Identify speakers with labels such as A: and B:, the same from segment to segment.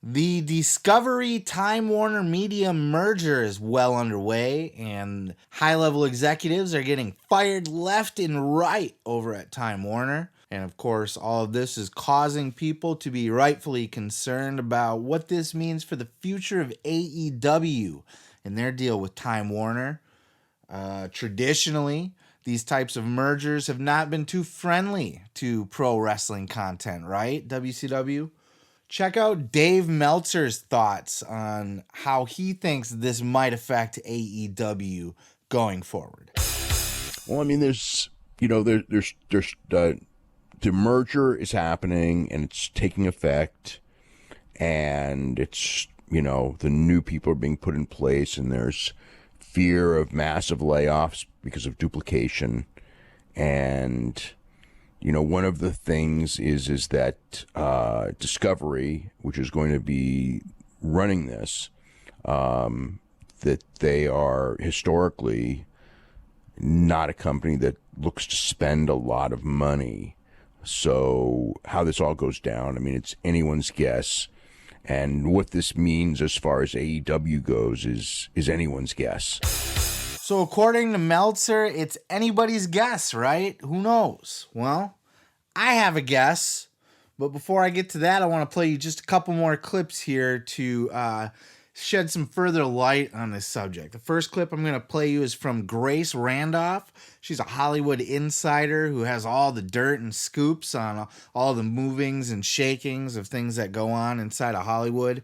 A: The Discovery Time Warner Media merger is well underway, and high-level executives are getting fired left and right over at Time Warner. And of course, all of this is causing people to be rightfully concerned about what this means for the future of AEW and their deal with Time Warner. Traditionally, these types of mergers have not been too friendly to pro wrestling content, right, WCW? Check out Dave Meltzer's thoughts on how he thinks this might affect AEW going forward.
B: Well, I mean, there's the merger is happening and it's taking effect, and it's, the new people are being put in place, and there's fear of massive layoffs because of duplication. And one of the things is that Discovery, which is going to be running this, that they are historically not a company that looks to spend a lot of money. So how this all goes down, I mean, it's anyone's guess. And what this means as far as AEW goes is anyone's guess.
A: So according to Meltzer, it's anybody's guess, right? Who knows? Well, I have a guess. But before I get to that, I want to play you just a couple more clips here to shed some further light on this subject. The first clip I'm going to play you is from Grace Randolph. She's a Hollywood insider who has all the dirt and scoops on all the movings and shakings of things that go on inside of Hollywood.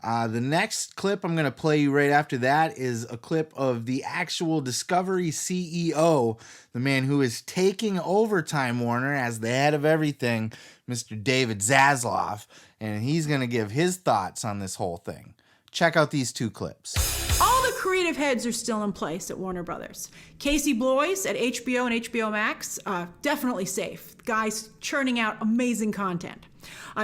A: The next clip I'm going to play you right after that is a clip of the actual Discovery CEO, the man who is taking over Time Warner as the head of everything, Mr. David Zaslav, and he's going to give his thoughts on this whole thing. Check out these two clips.
C: All the creative heads are still in place at Warner Brothers. Casey Bloys at HBO and HBO Max, definitely safe. Guys churning out amazing content.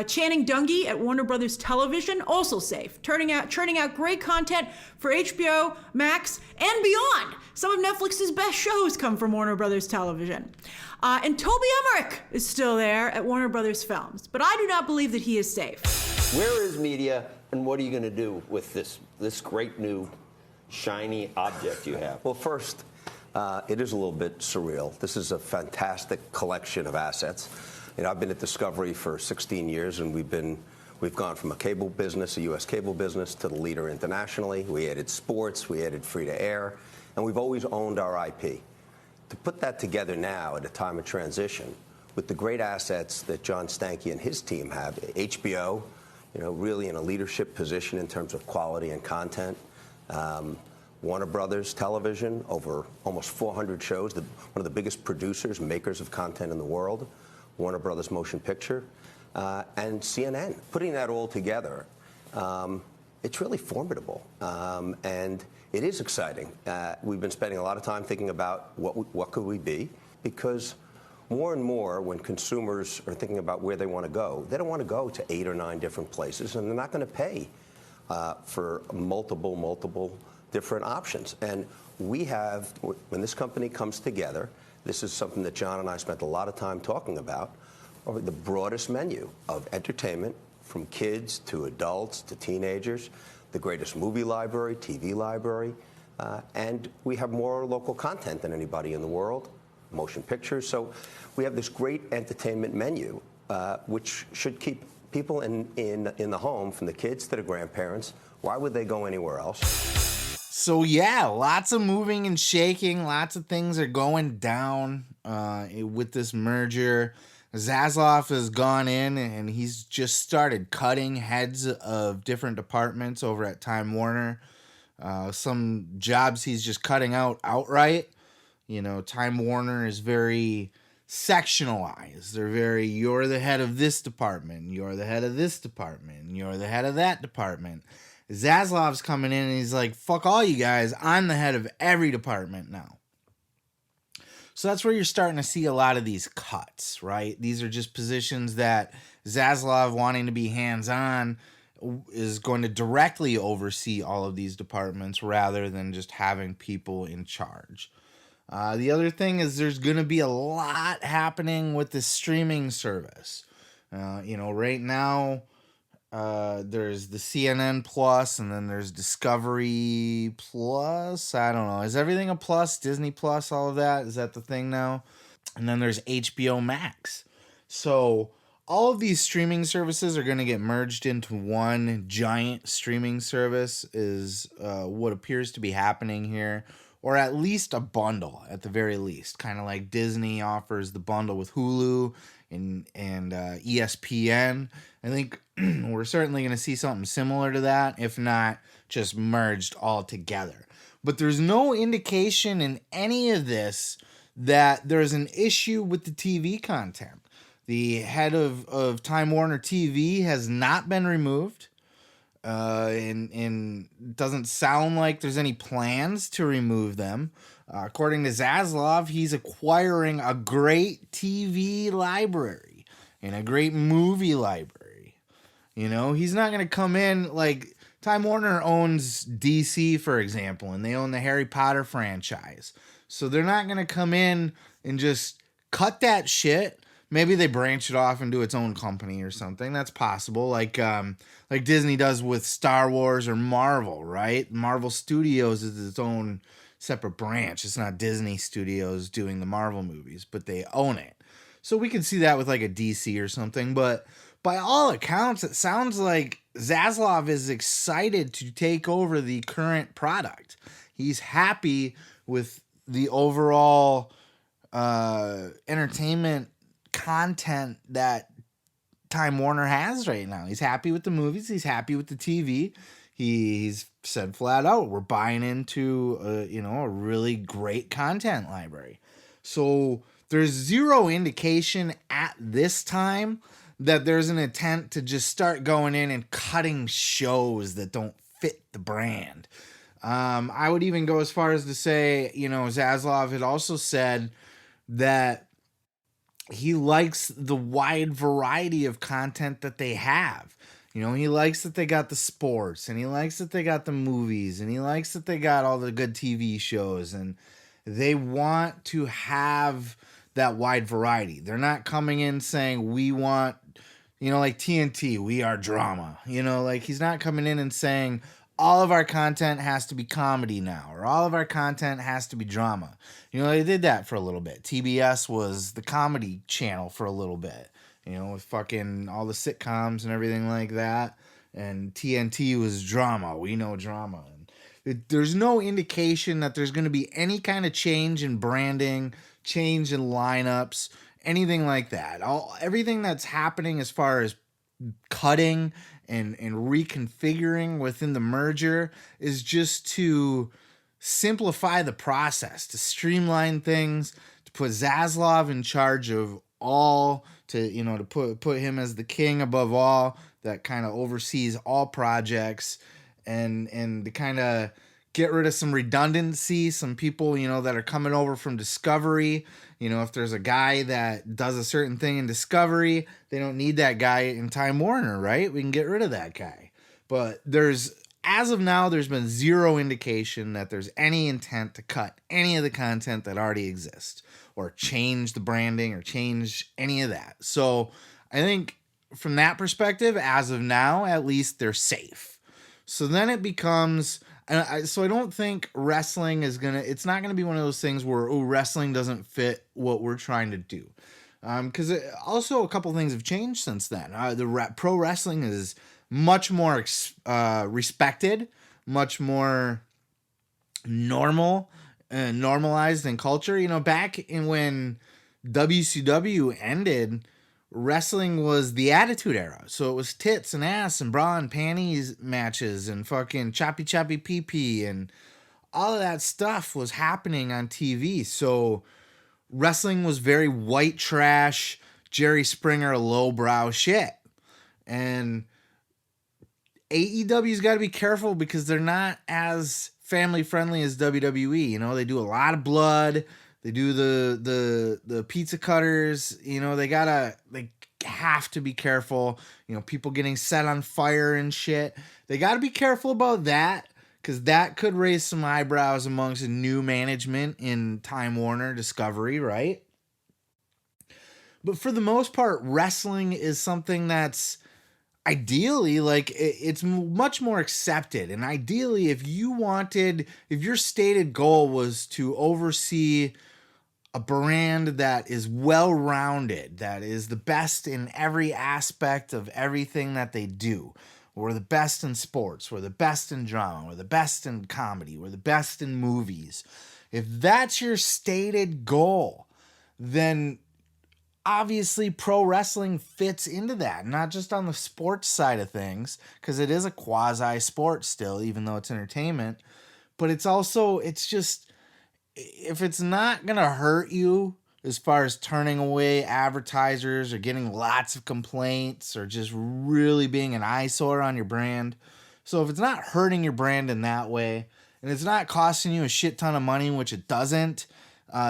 C: Channing Dungey at Warner Brothers Television, also safe. Churning out great content for HBO Max and beyond. Some of Netflix's best shows come from Warner Brothers Television. And Toby Emmerich is still there at Warner Brothers Films, but I do not believe that he is safe.
D: Where is media, and what are you going to do with this great new shiny object you have?
E: Well, first, it is a little bit surreal. This is a fantastic collection of assets. I've been at Discovery for 16 years, and we've gone from a cable business, a U.S. cable business, to the leader internationally. We added sports, we added free-to-air, and we've always owned our IP. To put that together now at a time of transition, with the great assets that John Stanky and his team have, HBO, really in a leadership position in terms of quality and content. Warner Brothers Television, over almost 400 shows, one of the biggest producers, makers of content in the world. Warner Brothers Motion Picture, and CNN. Putting that all together, it's really formidable, and it is exciting. We've been spending a lot of time thinking about what could we be, because more and more, when consumers are thinking about where they want to go, they don't want to go to 8 or 9 different places, and they're not going to pay for multiple different options. And we have, when this company comes together, this is something that John and I spent a lot of time talking about, over the broadest menu of entertainment, from kids to adults to teenagers, the greatest movie library, TV library, and we have more local content than anybody in the world, motion pictures. So we have this great entertainment menu, which should keep people in the home, from the kids to the grandparents. Why would they go anywhere else?
A: So yeah, lots of moving and shaking. Lots of things are going down with this merger. Zaslav has gone in and he's just started cutting heads of different departments over at Time Warner. Some jobs he's just cutting out outright. Time Warner is very sectionalized. They're you're the head of this department, you're the head of this department, you're the head of that department. Zaslav's coming in and he's like, fuck all you guys, I'm the head of every department now. So that's where you're starting to see a lot of these cuts, right? These are just positions that Zaslav, wanting to be hands-on, is going to directly oversee all of these departments rather than just having people in charge. The other thing is there's going to be a lot happening with the streaming service. Right now, There's the CNN Plus, and then there's Discovery Plus. I don't know. Is everything a plus? Disney Plus, all of that? Is that the thing now? And then there's HBO Max. So all of these streaming services are going to get merged into one giant streaming service, is what appears to be happening here. Or at least a bundle, at the very least. Kind of like Disney offers the bundle with Hulu and ESPN. I think we're certainly going to see something similar to that, if not just merged all together. But there's no indication in any of this that there's an issue with the TV content. The head of Time Warner TV has not been removed. And doesn't sound like there's any plans to remove them. According to Zaslav, he's acquiring a great TV library and a great movie library. You know, he's not going to come in like Time Warner owns DC, for example, and they own the Harry Potter franchise. So they're not going to come in and just cut that shit. Maybe they branch it off into its own company or something. That's possible. Like Disney does with Star Wars or Marvel, right? Marvel Studios is its own separate branch. It's not Disney Studios doing the Marvel movies, but they own it. So we can see that with like a DC or something. But by all accounts, it sounds like Zaslav is excited to take over the current product. He's happy with the overall entertainment content that Time Warner has right now. He's happy with the movies. He's happy with the TV. He's said flat out, we're buying into a really great content library. So there's zero indication at this time that there's an intent to just start going in and cutting shows that don't fit the brand. I would even go as far as to say, Zaslav had also said that he likes the wide variety of content that they have. He likes that they got the sports, and he likes that they got the movies, and he likes that they got all the good TV shows, and they want to have that wide variety. They're not coming in saying, we want, like TNT, we are drama. He's not coming in and saying, all of our content has to be comedy now, or all of our content has to be drama. They did that for a little bit. TBS was the comedy channel for a little bit, with fucking all the sitcoms and everything like that. And TNT was drama. We know drama. And there's no indication that there's going to be any kind of change in branding, change in lineups, anything like that. Everything that's happening as far as cutting and reconfiguring within the merger is just to simplify the process, to streamline things, to put Zaslav in charge of all, to put him as the king above all, that kind of oversees all projects, and to kind of get rid of some redundancy, some people, that are coming over from Discovery. If there's a guy that does a certain thing in Discovery, they don't need that guy in Time Warner, right? We can get rid of that guy. But as of now, there's been zero indication that there's any intent to cut any of the content that already exists, or change the branding, or change any of that. So I think from that perspective, as of now, at least they're safe. So then it becomes... So I don't think wrestling it's not going to be one of those things where, wrestling doesn't fit what we're trying to do. Because also a couple things have changed since then. Pro wrestling is much more respected, much more normal and normalized in culture. Back in when WCW ended, wrestling was the Attitude Era. So it was tits and ass and bra and panties matches and fucking choppy pee-pee, and all of that stuff was happening on TV. So wrestling was very white trash, Jerry Springer lowbrow shit. And AEW's got to be careful because they're not as family friendly as WWE. They do a lot of blood. They do the pizza cutters. They have to be careful. People getting set on fire and shit. They got to be careful about that, because that could raise some eyebrows amongst new management in Time Warner Discovery, right? But for the most part, wrestling is something that's ideally, like it's much more accepted. And ideally, if your stated goal was to oversee a brand that is well-rounded, that is the best in every aspect of everything that they do. We're the best in sports, we're the best in drama, we're the best in comedy, we're the best in movies. If that's your stated goal, then obviously pro wrestling fits into that, not just on the sports side of things, because it is a quasi sport still, even though it's entertainment, but it's just, if it's not going to hurt you as far as turning away advertisers or getting lots of complaints or just really being an eyesore on your brand. So if it's not hurting your brand in that way, and it's not costing you a shit ton of money, which it doesn't,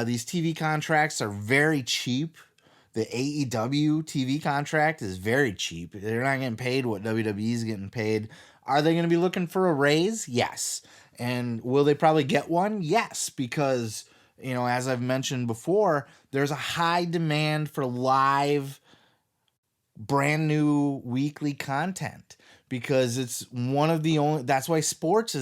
A: these TV contracts are very cheap. The AEW TV contract is very cheap. They're not getting paid what WWE is getting paid. Are they going to be looking for a raise? Yes. And will they probably get one? Yes, because, as I've mentioned before, there's a high demand for live, brand new weekly content, because it's one of the only, that's why sports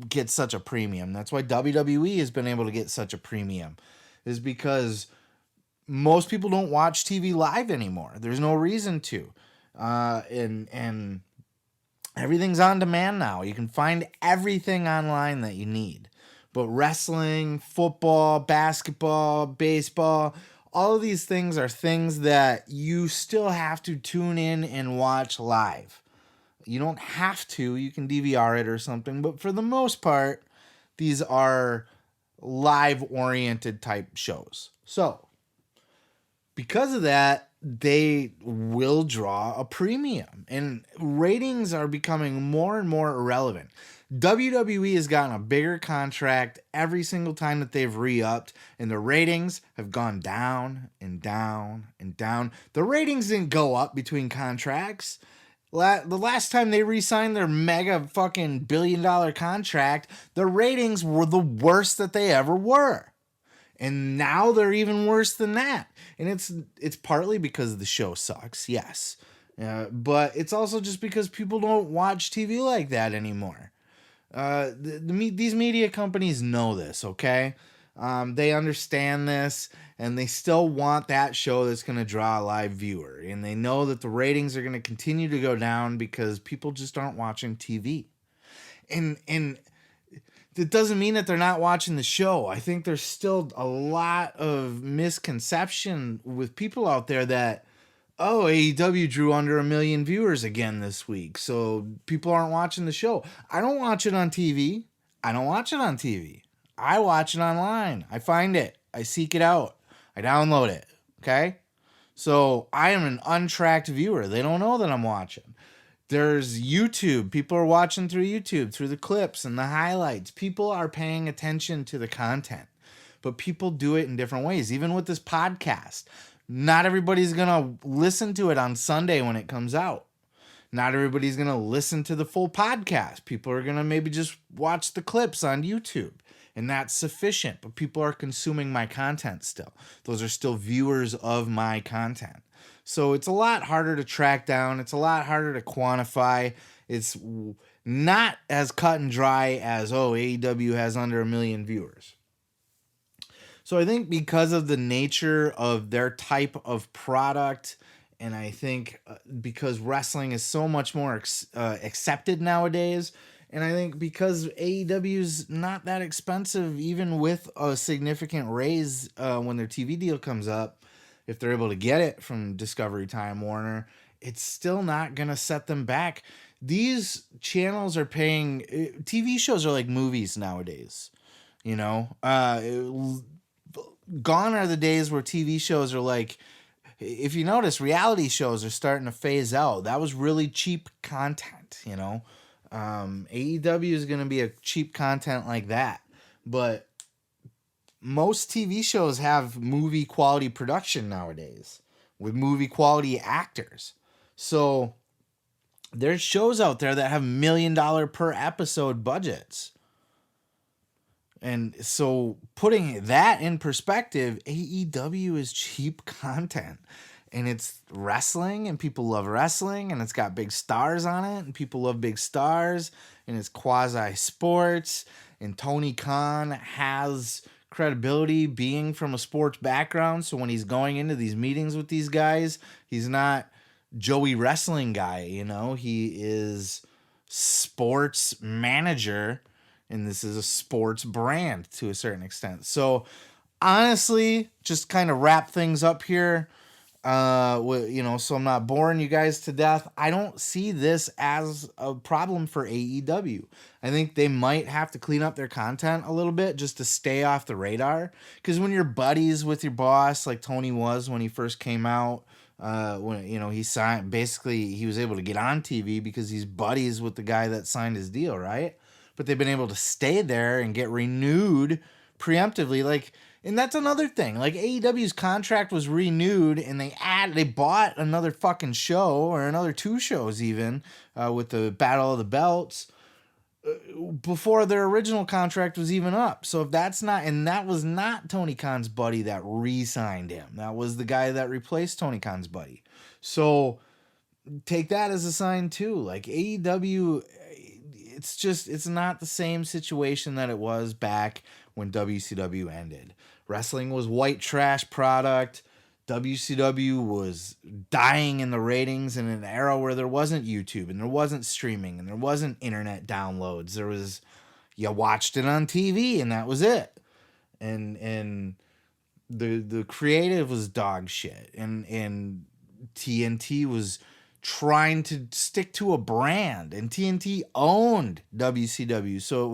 A: gets such a premium. That's why WWE has been able to get such a premium, is because most people don't watch TV live anymore. There's no reason to. And everything's on demand now. You can find everything online that you need. But wrestling, football, basketball, baseball, all of these things are things that you still have to tune in and watch live. You don't have to. You can DVR it or something. But for the most part, these are live-oriented type shows. So, because of that, they will draw a premium, and ratings are becoming more and more irrelevant. WWE has gotten a bigger contract every single time that they've re-upped, and the ratings have gone down and down and down. The ratings didn't go up between contracts. The last time they re-signed their mega fucking billion-dollar contract, the ratings were the worst that they ever were. And now they're even worse than that. And it's partly because the show sucks, yes. But it's also just because people don't watch TV like that anymore. These media companies know this, okay? They understand this, and they still want that show that's going to draw a live viewer. And they know that the ratings are going to continue to go down because people just aren't watching TV. And it doesn't mean that they're not watching the show. I think there's still a lot of misconception with people out there that, AEW drew under 1 million viewers again this week, so people aren't watching the show. I don't watch it on TV. I watch it online. I find it. I seek it out. I download it. Okay? So I am an untracked viewer. They don't know that I'm watching. There's YouTube. People are watching through YouTube, through the clips and the highlights. People are paying attention to the content, but people do it in different ways. Even with this podcast, not everybody's going to listen to it on Sunday when it comes out. Not everybody's going to listen to the full podcast. People are going to maybe just watch the clips on YouTube, and that's sufficient, but people are consuming my content still. Those are still viewers of my content. So it's a lot harder to track down. It's a lot harder to quantify. It's not as cut and dry as, AEW has under 1 million viewers. So I think because of the nature of their type of product, and I think because wrestling is so much more accepted nowadays, and I think because AEW is not that expensive, even with a significant raise when their TV deal comes up, if they're able to get it from Discovery TimeWarner, it's still not going to set them back. These channels are paying... TV shows are like movies nowadays, Gone are the days where TV shows are like... If you notice, reality shows are starting to phase out. That was really cheap content, AEW is going to be a cheap content like that. But most TV shows have movie quality production nowadays with movie quality actors. So there's shows out there that have $1 million per episode budgets. And so putting that in perspective, AEW is cheap content. and it's wrestling, and people love wrestling, and it's got big stars on it, and people love big stars, and it's quasi sports, and Tony Khan has credibility being from a sports background, so when he's going into these meetings with these guys, he's not Joey wrestling guy, you know, he is sports manager, and this is a sports brand to a certain extent. So honestly, just kind of wrap things up here, you know, so I'm not boring you guys to death. I don't see this as a problem for AEW. I think they might have to clean up their content a little bit just to stay off the radar, because when you're buddies with your boss, like Tony was when he first came out, when, you know, he signed, basically he was able to get on TV because he's buddies with the guy that signed his deal, right? But they've been able to stay there and get renewed preemptively, like, and that's another thing. Like, AEW's contract was renewed, and they bought another fucking show, or another 2 shows even, with the Battle of the Belts, before their original contract was even up. So if that's not, and that was not Tony Khan's buddy that re-signed him. That was the guy that replaced Tony Khan's buddy. So take that as a sign too. Like, AEW, it's not the same situation that it was back when WCW ended. Wrestling was white trash product. WCW was dying in the ratings in an era where there wasn't YouTube, and there wasn't streaming, and there wasn't internet downloads. There was, you watched it on TV, and that was it. And the creative was dog shit, and TNT was trying to stick to a brand, and TNT owned WCW, so it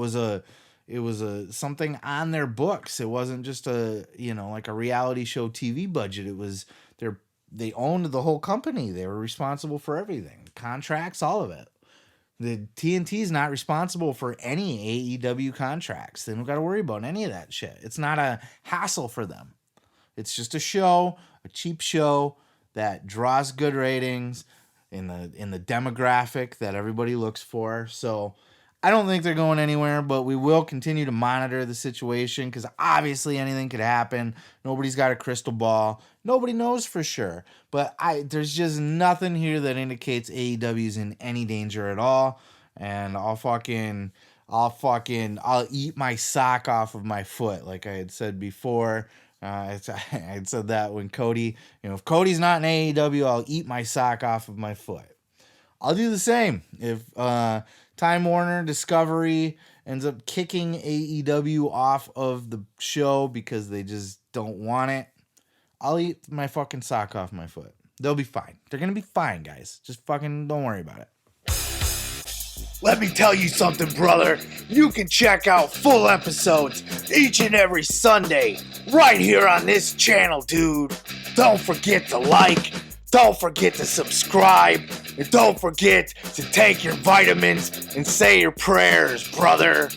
A: was a something on their books. It wasn't just a, you know, like a reality show TV budget. It was they owned the whole company. They were responsible for everything, contracts, all of it. The TNT is not responsible for any AEW contracts. They don't got to worry about any of that shit. It's not a hassle for them. It's just a show, a cheap show that draws good ratings in the demographic that everybody looks for. So I don't think they're going anywhere, but we will continue to monitor the situation, because obviously anything could happen. Nobody's got a crystal ball. Nobody knows for sure. But there's just nothing here that indicates AEW's in any danger at all. And I'll eat my sock off of my foot, like I had said before. I had said that when Cody, you know, if Cody's not in AEW, I'll eat my sock off of my foot. I'll do the same if Time Warner Discovery ends up kicking AEW off of the show because they just don't want it. I'll eat my fucking sock off my foot. They'll be fine. They're going to be fine, guys. Just fucking don't worry about it.
F: Let me tell you something, brother. You can check out full episodes each and every Sunday right here on this channel, dude. Don't forget to like. Don't forget to subscribe. And don't forget to take your vitamins and say your prayers, brother.